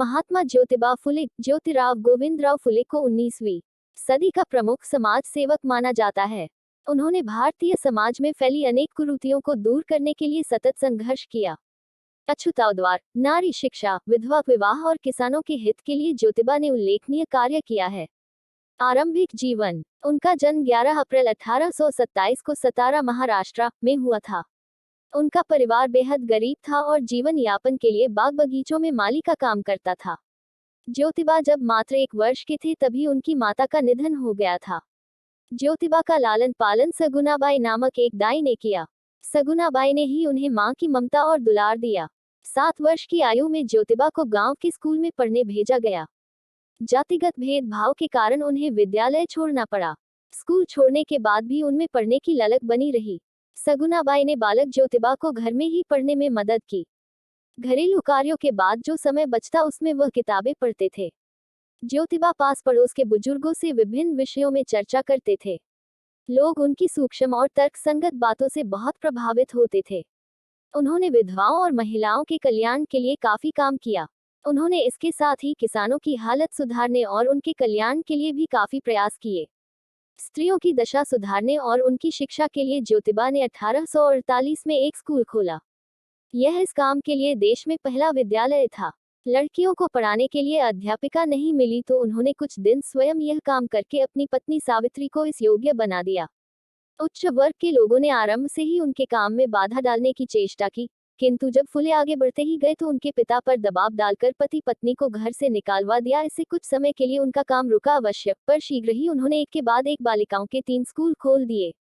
महात्मा ज्योतिबा फुले ज्योतिराव गोविंदराव फुले को 19वीं सदी का प्रमुख समाज सेवक माना जाता है। उन्होंने भारतीय समाज में फैली अनेक कुरीतियों को दूर करने के लिए सतत संघर्ष किया। अछूतोद्धार, नारी शिक्षा, विधवा विवाह और किसानों के हित के लिए ज्योतिबा ने उल्लेखनीय कार्य किया है। आरंभिक जीवन। उनका जन्म 11 अप्रैल 1827 को सतारा, महाराष्ट्र में हुआ था। उनका परिवार बेहद गरीब था और जीवन यापन के लिए बाग बगीचों में माली का काम करता था। ज्योतिबा जब मात्र 1 वर्ष के थे तभी उनकी माता का निधन हो गया था। ज्योतिबा का लालन पालन सगुनाबाई नामक एक दाई ने किया। सगुनाबाई ने ही उन्हें मां की ममता और दुलार दिया। 7 वर्ष की आयु में ज्योतिबा को गांव के स्कूल में पढ़ने भेजा गया। जातिगत भेदभाव के कारण उन्हें विद्यालय छोड़ना पड़ा। स्कूल छोड़ने के बाद भी उनमें पढ़ने की ललक बनी रही। सगुनाबाई ने बालक ज्योतिबा को घर में ही पढ़ने में मदद की। घरेलू कार्यों के बाद जो समय बचता उसमें वह किताबें पढ़ते थे। ज्योतिबा पास पड़ोस के बुजुर्गों से विभिन्न विषयों में चर्चा करते थे। लोग उनकी सूक्ष्म और तर्कसंगत बातों से बहुत प्रभावित होते थे। उन्होंने विधवाओं और महिलाओं के कल्याण के लिए काफी काम किया। उन्होंने इसके साथ ही किसानों की हालत सुधारने और उनके कल्याण के लिए भी काफी प्रयास किए। स्त्रियों की दशा सुधारने और उनकी शिक्षा के लिए ज्योतिबा ने 1848 में एक स्कूल खोला। यह इस काम के लिए देश में पहला विद्यालय था। लड़कियों को पढ़ाने के लिए अध्यापिका नहीं मिली तो उन्होंने कुछ दिन स्वयं यह काम करके अपनी पत्नी सावित्री को इस योग्य बना दिया। उच्च वर्ग के लोगों ने आरंभ से ही उनके काम में बाधा डालने की चेष्टा की, किंतु जब फुले आगे बढ़ते ही गए तो उनके पिता पर दबाव डालकर पति पत्नी को घर से निकालवा दिया। इससे कुछ समय के लिए उनका काम रुका अवश्य, पर शीघ्र ही उन्होंने एक के बाद एक बालिकाओं के 3 स्कूल खोल दिए।